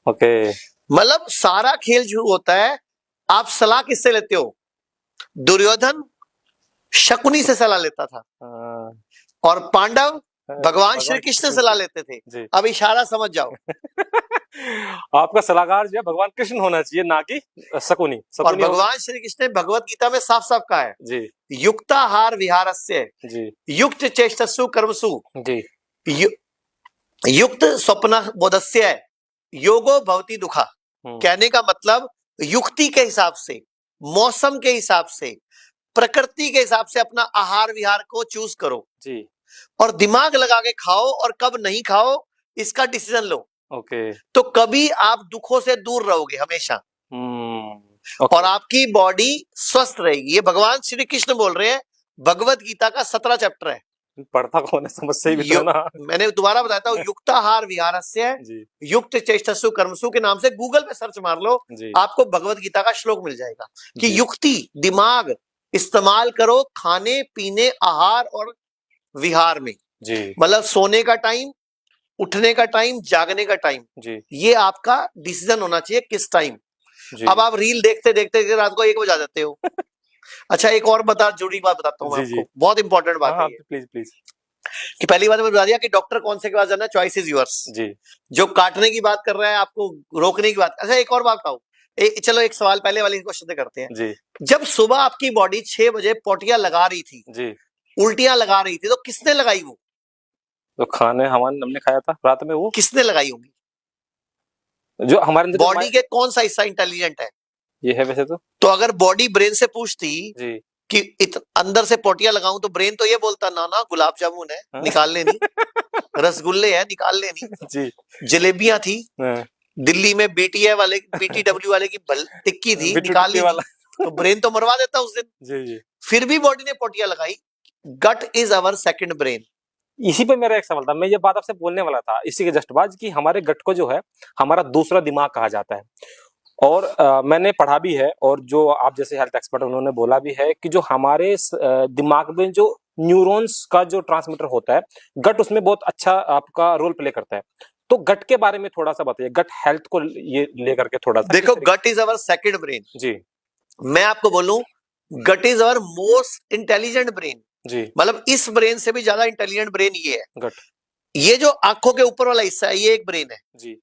Okay. मतलब सारा खेल शुरू होता है, आप सलाह किससे लेते हो? दुर्योधन शकुनी से सलाह लेता था, और पांडव भगवान श्री कृष्ण से सलाह लेते थे। जी। अब इशारा समझ जाओ। आपका सलाहकार जो है भगवान कृष्ण होना चाहिए, ना कि शकुनी। और भगवान श्री कृष्ण ने भगवत गीता में साफ साफ कहा है, जी, युक्ताहार विहारस्य जी, युक्त चेष्टसु कर्मसु जी, युक्त स्वप्न बोधस्य योगो भवति दुखा। कहने का मतलब युक्ति के हिसाब से, मौसम के हिसाब से, प्रकृति के हिसाब से अपना आहार विहार को चूज करो जी, और दिमाग लगा के खाओ, और कब नहीं खाओ इसका डिसीजन लो। ओके। तो कभी आप दुखों से दूर रहोगे हमेशा, ओके। और आपकी बॉडी स्वस्थ रहेगी। ये भगवान श्री कृष्ण बोल रहे हैं, भगवत गीता का 17 चैप्टर है। पढ़ता कौन है, समझ से ही भी तो ना। मैंने दोबारा बताता हूँ, युक्ताहार विहारस्य जी, युक्त चेष्टसु कर्मसु के नाम से गूगल पे सर्च मार लो, जी, आपको भगवत गीता का श्लोक मिल जाएगा कि जी। युक्ति, दिमाग इस्तेमाल करो खाने पीने आहार और विहार में। जी, मतलब सोने का टाइम, उठने का टाइम, जागने का टाइम, जी, ये आपका डिसीजन होना चाहिए किस टाइम। जी, अब आप रील देखते देखते रात को 1 बजा देते हो। अच्छा, एक और जुड़ी बात बताता हूँ मैं जी, जी। आपको, बहुत इंपॉर्टेंट हाँ, बात है हाँ, ये, प्लीज, प्लीज। कि पहली बात मैंने बता दिया कि डॉक्टर कौन से के पास जाना, चॉइस इज योर्स। जी, जो काटने की बात कर रहा है, आपको रोकने की बात। अच्छा, एक और बात बताओ, चलो एक सवाल पहले वाले क्वेश्चन से करते हैं। जी, जब सुबह आपकी बॉडी 6 बजे पोटियां लगा रही थी, जी। उल्टियां लगा रही थी, तो किसने लगाई? वो तो खाने हमने खाया था रात में, वो किसने लगाई होगी? जो हमारे अंदर बॉडी के कौन सा हिस्सा इंटेलिजेंट है? ये है वैसे तो अगर बॉडी ब्रेन से पूछती जी। कि अंदर से पोटियां लगाऊं, तो ब्रेन तो ये बोलता, ना ना गुलाब जामुन है, हाँ। निकाल लेनी, रसगुल्ले है, निकाल लेनी, जी। जलेबियां थी, हाँ। दिल्ली में बीटीडब्ल्यू वाले की टिक्की थी, बिट्टू निकाल टिक्की लेनी। वाला। तो ब्रेन तो मरवा देता उस दिन। जी, जी। फिर भी बॉडी ने पोटियां लगाई। गट इज अवर सेकंड ब्रेन। इसी पे मेरा एक सवाल था, मैं ये बात आपसे बोलने वाला था इसी के जस्ट बाद, कि हमारे गट को जो है हमारा दूसरा दिमाग कहा जाता है। और मैंने पढ़ा भी है, और जो आप जैसे हेल्थ एक्सपर्ट उन्होंने बोला भी है कि जो हमारे दिमाग में जो न्यूरॉन्स का जो ट्रांसमीटर होता है, गट उसमें बहुत अच्छा आपका रोल प्ले करता है। तो गट के बारे में थोड़ा सा बताइए, गट हेल्थ को ये लेकर के थोड़ा सा। देखो, gut is our second brain. जी, मैं आपको बोलूं, gut is our most intelligent brain. जी, मतलब इस ब्रेन से भी ज्यादा इंटेलिजेंट ब्रेन ये है। गट। ये जो आंखों के ऊपर वाला हिस्सा है, ये एक ब्रेन है। जी,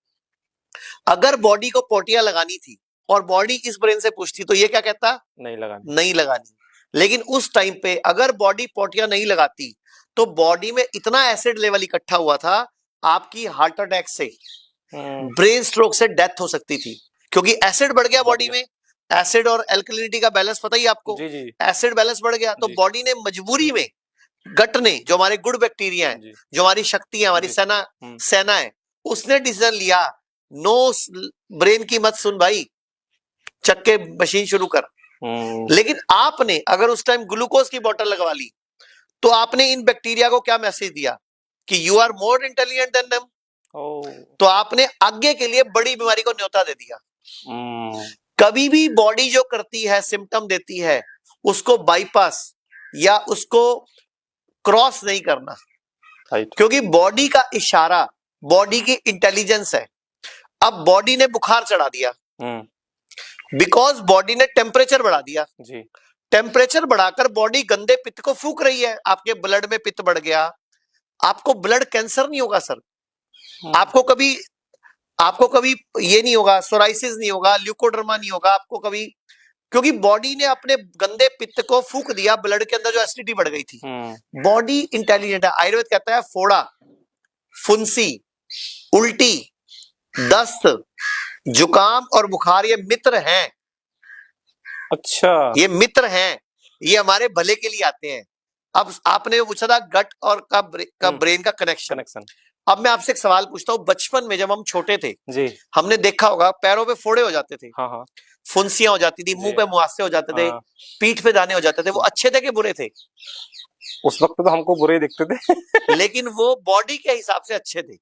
अगर बॉडी को पोटियां लगानी थी और बॉडी इस ब्रेन से पूछती, तो ये क्या कहता? नहीं लगानी। नहीं लगानी। लेकिन उस टाइम पे अगर बॉडी पोटियां नहीं लगाती, तो बॉडी में इतना एसिड लेवल इकट्ठा हुआ था, आपकी हार्ट अटैक से, ब्रेन स्ट्रोक से डेथ हो सकती थी, क्योंकि एसिड बढ़ गया बॉडी में। एसिड और एल्कलिनिटी का बैलेंस पता ही आपको। जी, जी, एसिड बैलेंस बढ़ गया, तो जी। बॉडी ने मजबूरी में, गट ने, जो हमारे गुड बैक्टीरिया है, जी, जो हमारी शक्ति है, हमारी जी। सेना है, उसने डिसीजन लिया, नो ब्रेन की मत सुन भाई, चक्के मशीन शुरू कर। लेकिन आपने अगर उस टाइम ग्लूकोज की बोतल लगवा ली, तो आपने इन बैक्टीरिया को क्या मैसेज दिया कि you are more intelligent than them. तो आपने आगे के लिए बड़ी बीमारी को न्योता दे दिया। कभी भी बॉडी जो करती है, सिम्टम देती है, उसको बाईपास या उसको क्रॉस नहीं करना, क्योंकि बॉडी का इशारा बॉडी की इंटेलिजेंस है। अब बॉडी ने बुखार चढ़ा दिया, बिकॉज बॉडी ने टेम्परेचर बढ़ा दिया। जी, टेम्परेचर बढ़ाकर बॉडी गंदे पित्त को फूंक रही है, आपके ब्लड में पित्त बढ़ गया। आपको ब्लड कैंसर नहीं होगा सर, आपको कभी ये नहीं होगा, सोराइसिस नहीं होगा, ल्यूकोडर्मा नहीं होगा आपको कभी, क्योंकि बॉडी ने अपने गंदे पित्त को फूंक दिया, ब्लड के अंदर जो एसिडिटी बढ़ गई थी। बॉडी इंटेलिजेंट है। आयुर्वेद कहता है फोड़ा, फुंसी, उल्टी, दस्त, जुकाम और बुखार ये मित्र हैं। अच्छा, ये मित्र हैं, ये हमारे भले के लिए आते हैं। अब आपने पूछा था गट और का ब्रेन का कनेक्शन। अब मैं आपसे एक सवाल पूछता हूँ, बचपन में जब हम छोटे थे जी, हमने देखा होगा पैरों पे फोड़े हो जाते थे, हाँ, हाँ, फुंसियां हो जाती थी, मुंह पे मुहासे हो जाते थे, पीठ पे दाने हो जाते थे, वो अच्छे थे कि बुरे थे? उस वक्त तो हमको बुरे दिखते थे। लेकिन वो बॉडी के हिसाब से अच्छे थे।